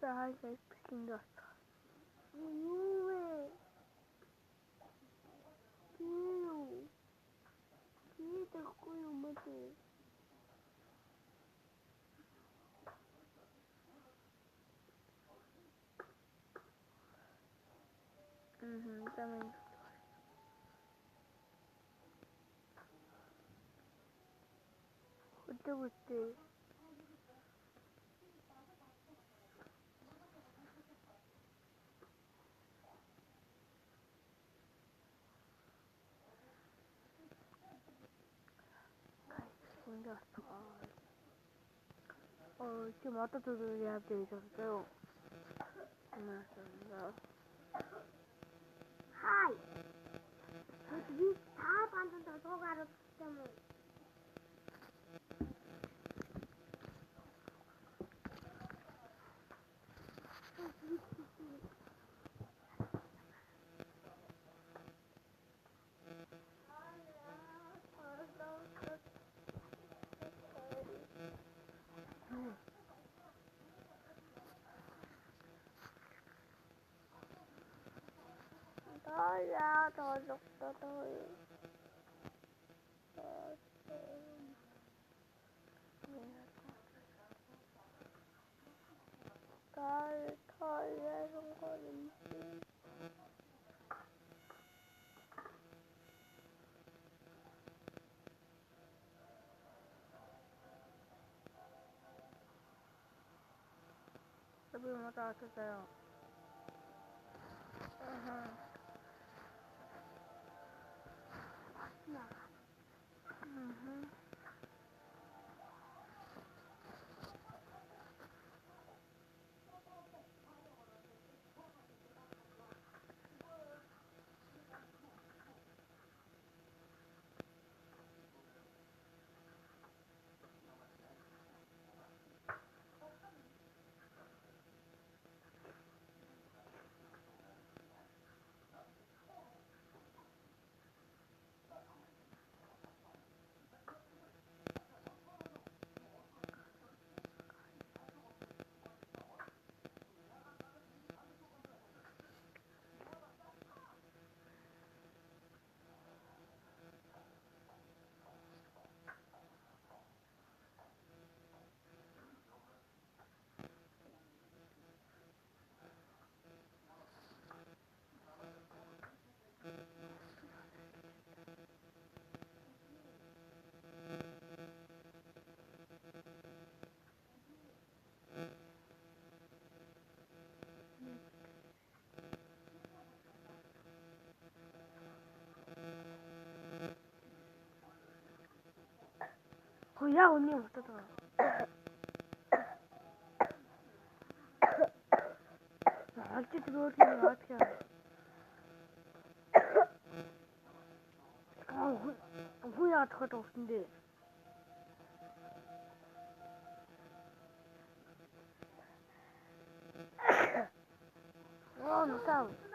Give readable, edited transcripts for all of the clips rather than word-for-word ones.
Sadece peşinde. Tamam. Bitti. 생겼어. 지금 어떤 소리를 해야 되셨어요? 맞습니다. 하이. 이 다 반전다 소가로 때문에. 더야 더 좁다 더요. 털에 손걸음질. 여러분 모두 왔었어요. 야 언니 어쩌다. 어찌 들어오시는 것 같아요. 후회가 더도 없는데. 너 싸움.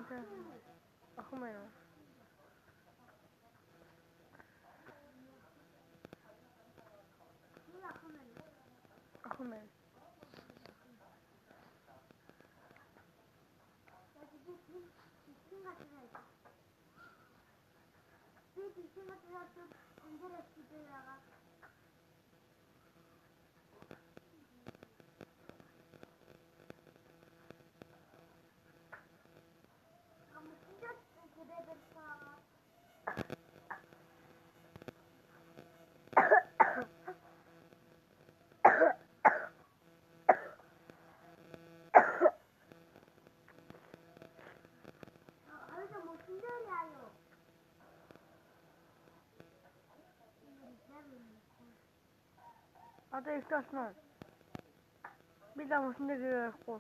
Vänta. Ako meron. Ako meron. Ada istasyon. Bir daha mısın da kol.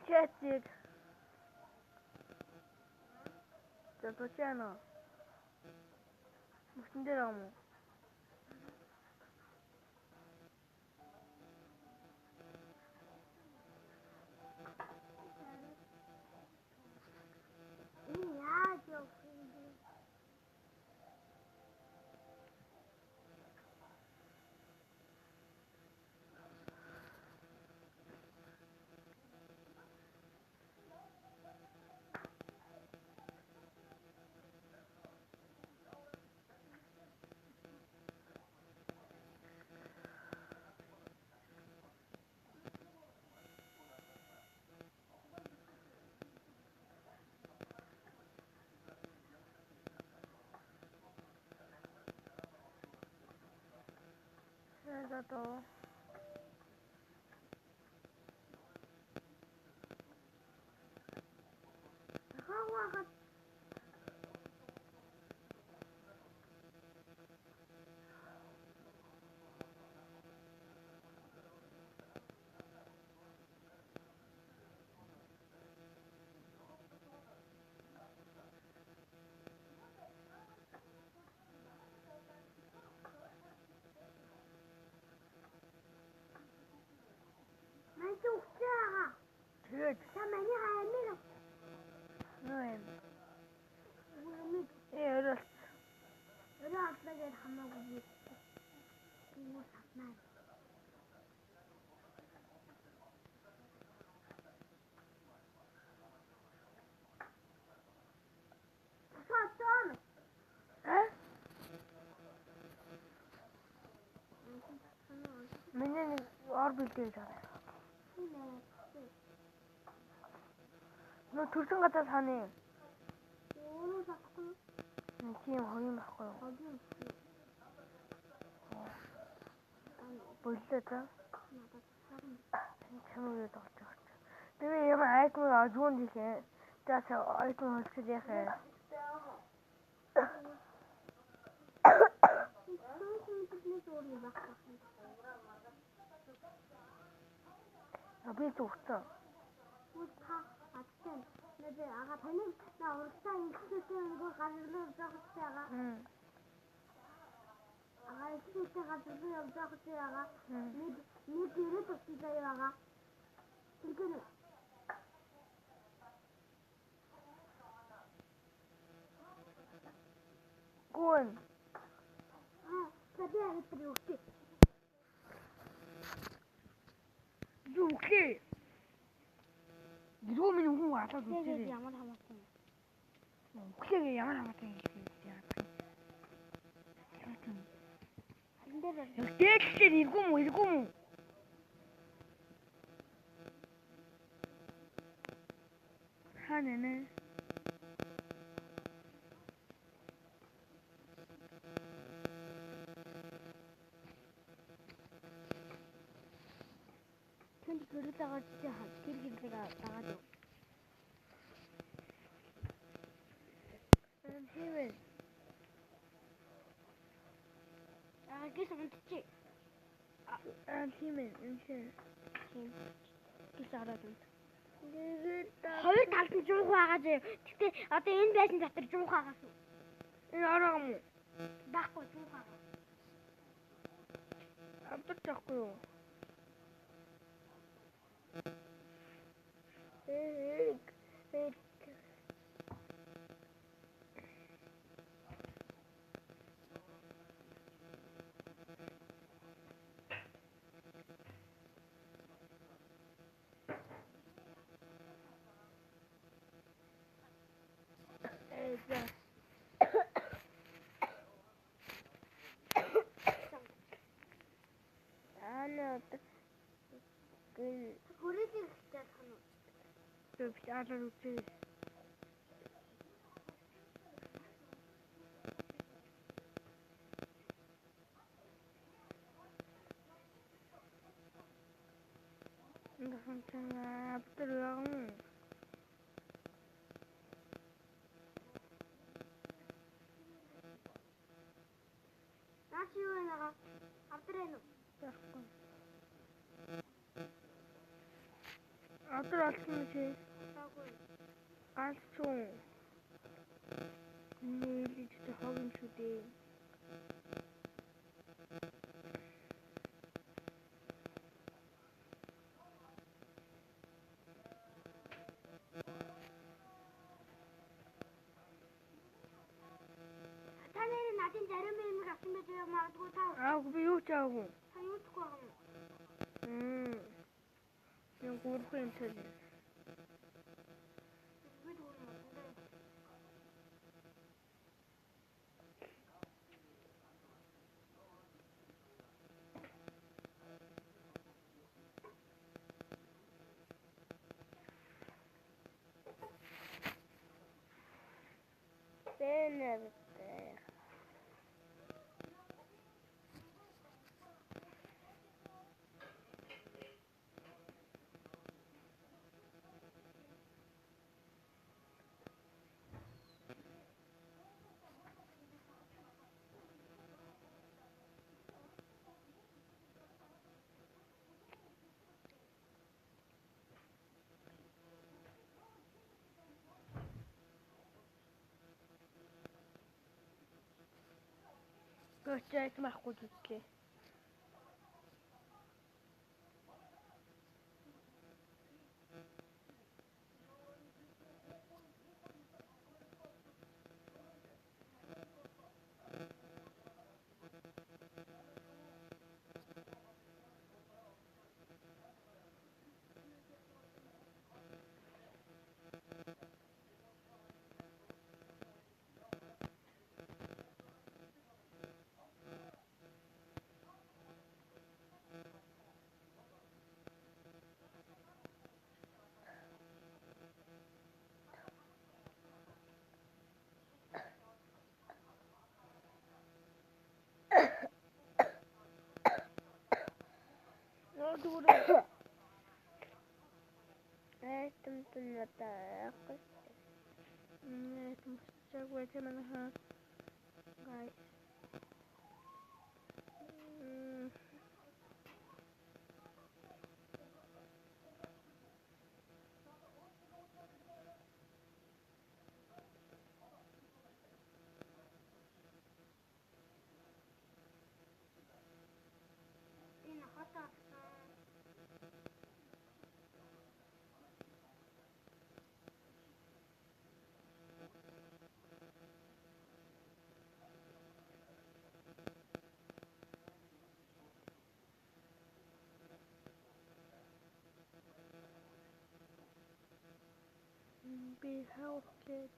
Cześć. To ciano. Muszę do domu. Nerede to? Good. No. Yeah, just. Huh? मैंने और भी तेज आ रहा है 너 둘중 갖다 사네 지금 거기 바꿔요 뭐 있었죠? 재물을 더 어쩌고 근데 얘만 아이콘 아주 좋은데 자서 아이콘 어떻게 돼 अभी तो उठता कौन Oke. Di due minuti guarda Che tutti. chiama la mattina? Oke ya mana mata ya. Andere Tek ilgumu. Hani ne? 근데 그러다가 진짜 길길이가 나가죠. Evet. 아, 계속 듣지? Antimen. Şey. 계속 알아듣. Gıgıtta. Хоёр талд нь жуух байгаа啫. Гэтэ одоо энэ байсан дотор жуух байгаас уу? Yaramı. Байхгүй жуух байгаа. Abdurrahman. Evet. Ano to? Хүрээлэн хэлчихэж хана. Tövbe araruttu. Sana Abdurrahman. Наач юу вэ нага? Авдраа нү. Abdurrahman şey. Таагүй. Галзуу. Нээлж хогн шүү дээ. Та нэр надын зарим юм авсан байж магадгүй та. Би юу ч аагүй. Та юу ч байгаа юм. Яг гурван юм шиг. Бид өөрөө Бэнэ. Göstereyim mahkut üstü. Ne oldu burada? Эстэн тэн надаа. Evet, mustaq waitemana ha. Guys. Энэ хата. be healthy.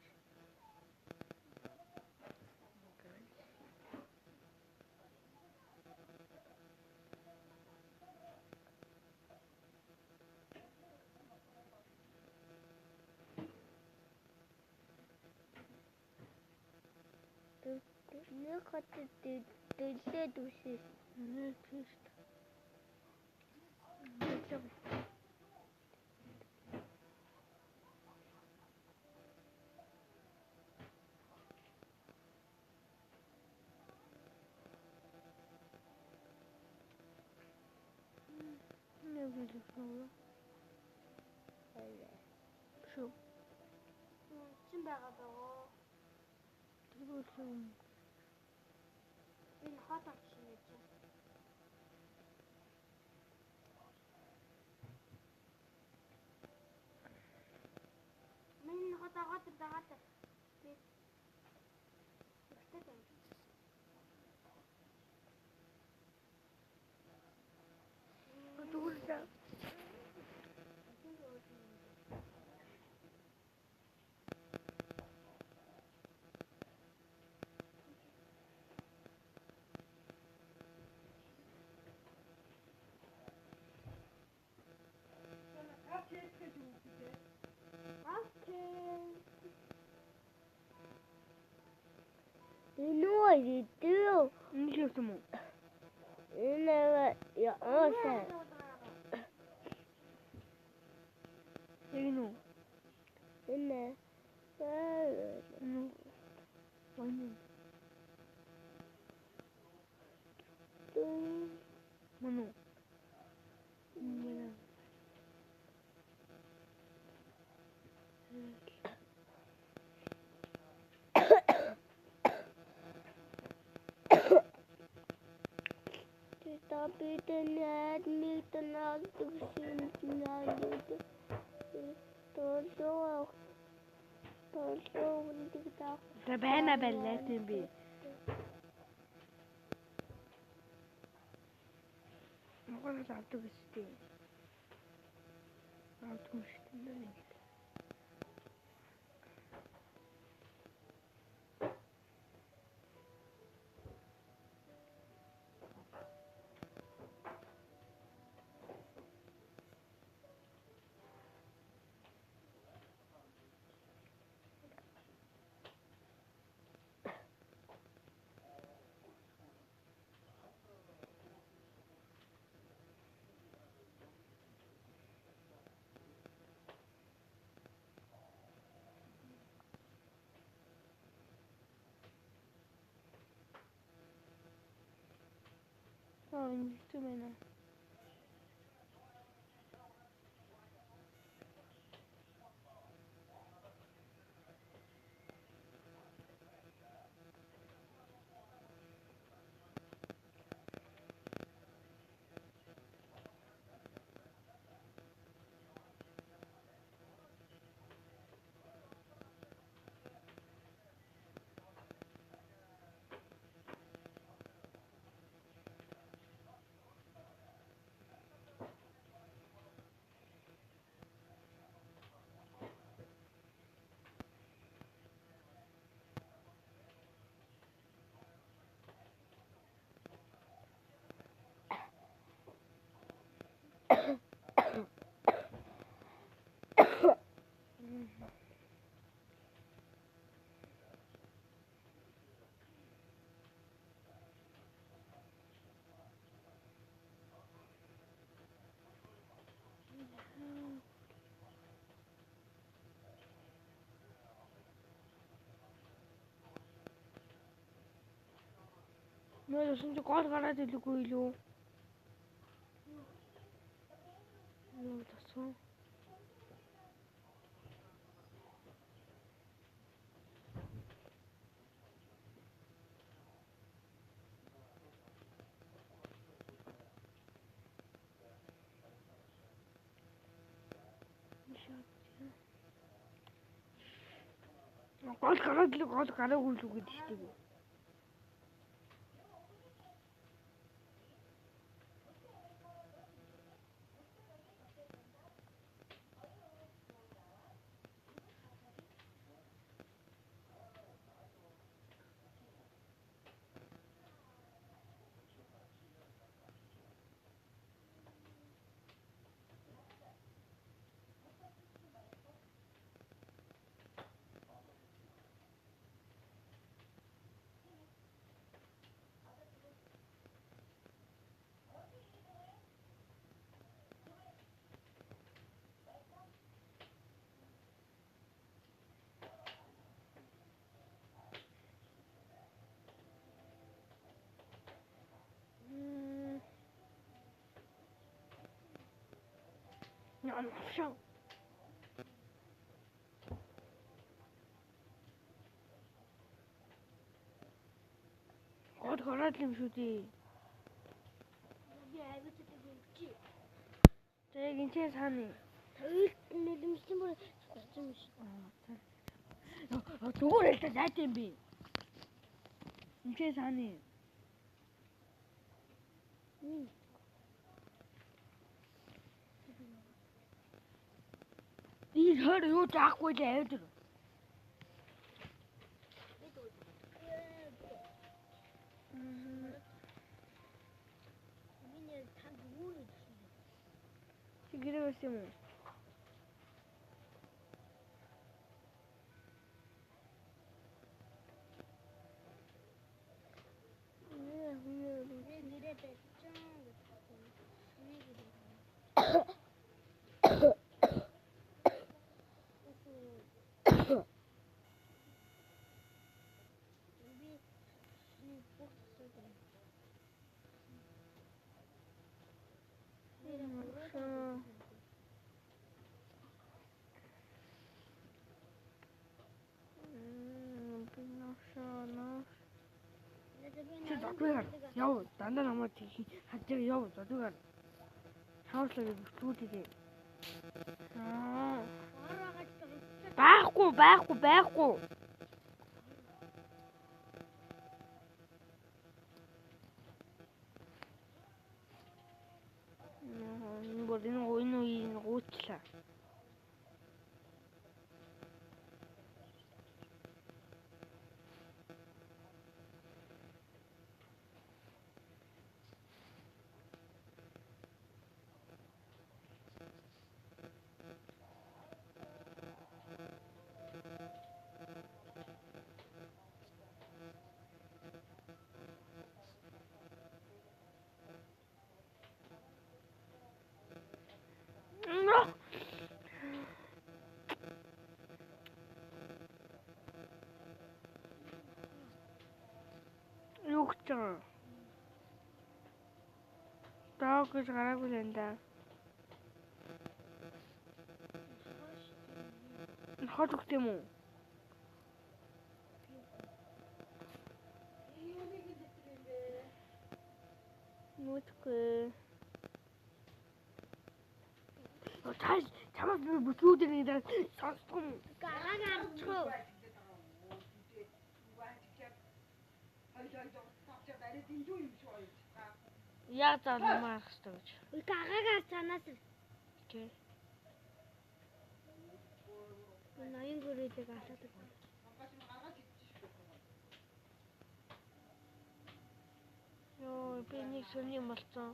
Ne kadar deli duşu. Ne işte. Ne biliyorsun oğlum? Öyle. Şu. Şimdi bakalım. Dur bakalım. Ben hata düşüneceğim. Ben hata. Dur ya. Ne oldu? Ne diyorsun o? Ne ya sen? Yayın o. Ne? Ne? Aynen. Mano. Ne? Tapi terlihat ni tenang tu sini tu. Todo kita. طب انا بلغت بيه. ما كنت عبت بستين. عبت مشتين. Invisto menos. No, yo sono quattro caras di quello. Non lo so. Quattro caras quello che ti dico. навшаа. Гол гараад юм шүү дээ. Би авчихдаг юм чи. Тэг энэ цааны. Тойлт нэлэмжлэн бүр гарсан юм шиг. Зүгээр л зайт юм би. Энэ цааны. Ий хөр юу таахгүй л авдаг. Миний танд юу гэж юм. Чи гэрээс юм уу? Нэрээ бэлчэн гэж. Яв, дандаа намайг хажиг яв, зодугаар. Хааслаа зүудээ. Байхгүй. Энэ үеийн гуучлаа. Юу гэж байгаа? Дог гэж гараагүй л энэ да. Хот өгт юм уу? Нүдгүй. Чамаас би бүтлүүдийг нэрээ сонсдгоо. Гараа гарчихв. Яг заалмаар хэвчээ гэж. Гараа гарцаанаас. Окей. Ноён гөрөөдийг асаадаг. Йоо, би нэг сони болцсон.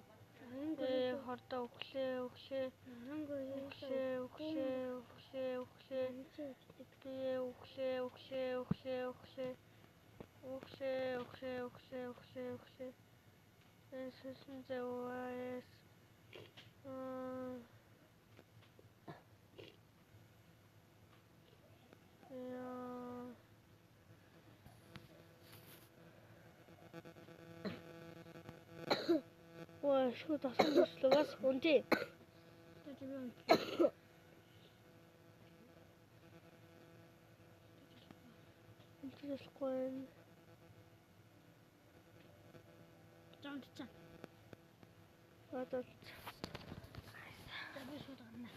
Ноён гөрөө Хордоо өглөө. ноён гөрөө Өглөө. Сэсэн зэвээс. Ой, шүү тасан төслөгөөс унтий. Интересно. Жамчаа. Одоо Би шууд гарна.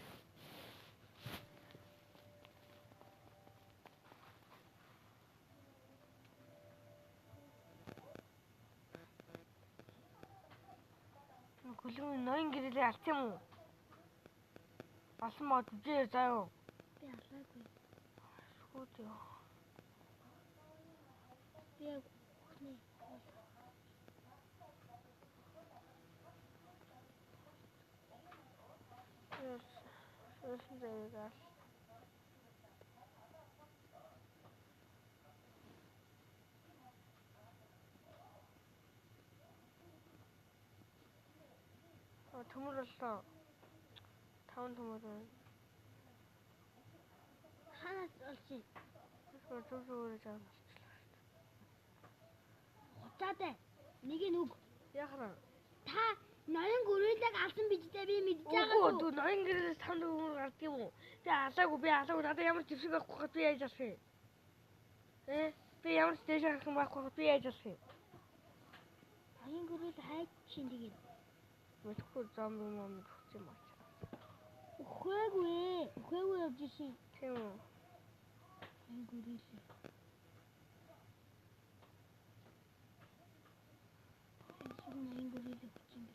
хөлөг ноён гэрэлээ алт юм уу? Алсан мод үзээ заяа. Би алаагүй. Шүүд ёо. Би бүхний. Сэсэн зэвээс. Төмөр боллоо. 5 төмөр байна. Ханаас олчих. Зүгээр жаа. Хуцаатай. Нэг нь үг. Яхаа. Та 너는 고를 때 가슴 비치대비 밑 Ủa 작아도. tôi nói cái thằng đồ là kiểu sao của bé sao đã em chỉ suy qua tôi ai chứ tôi em chỉ suy qua tôi ai chứ 너는 고를 다 친디긴. 왜 자꾸 잠깐만 죽지 마 회고에 없지. 태우 회고리. 지금 너는 고를 때 붙인.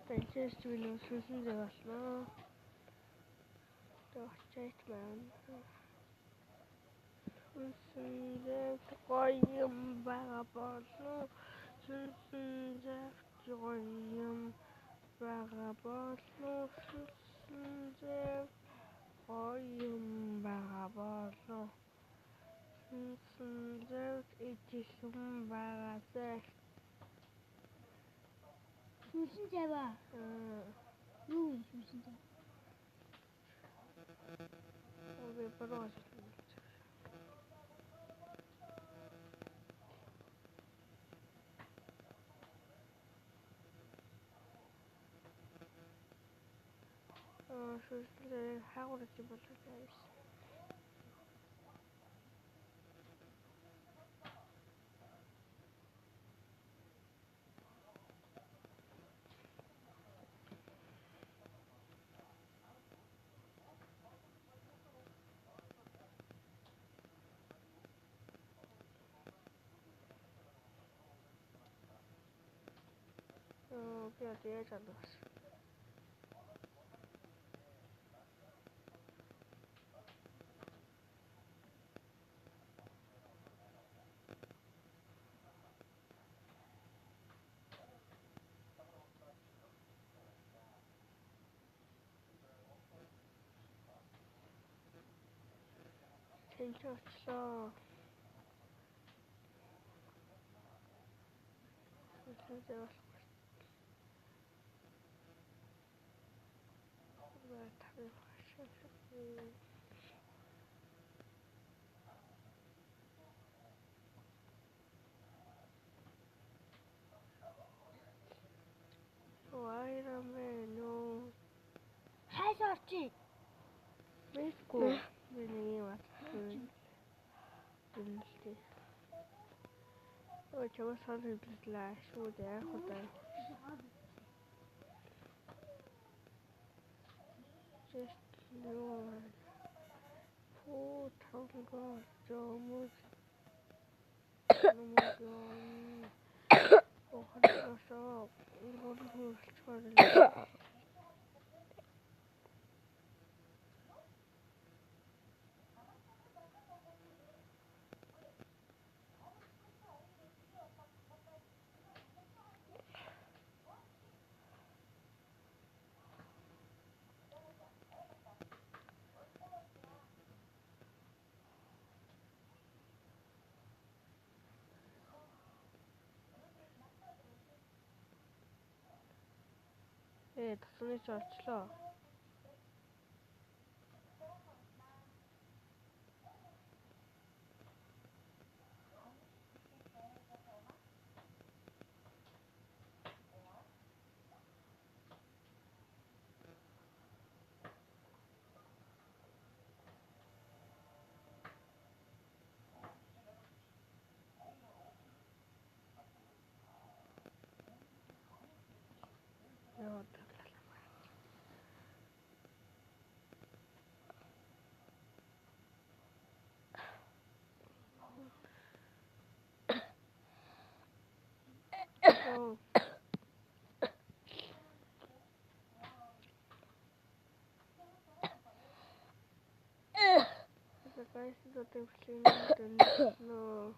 Bence suyunu sürsün cevasına. Bahçetmen. Sürsün cev koyayım beraberle. Sürsün cev koyayım beraberle. Sürsün cev koyayım beraberle. Sürsün cev içişim beraber. 조신자 봐. 응, 조신자. 왜 벌어졌어? 조신자 하고 있지 못하게. 그냥 뒤에 잡았어. 괜찮았어. 진짜 왜 다들 하시고 와이라메노 해설지. 믿고 민이 왔을 때 저거 사는 빌라 쇼대 호텔 just no 포탄거 너무 좋은 하나서 이거를 쳐야 예, 다 손에 쥐었어. Guys, do tempo que no.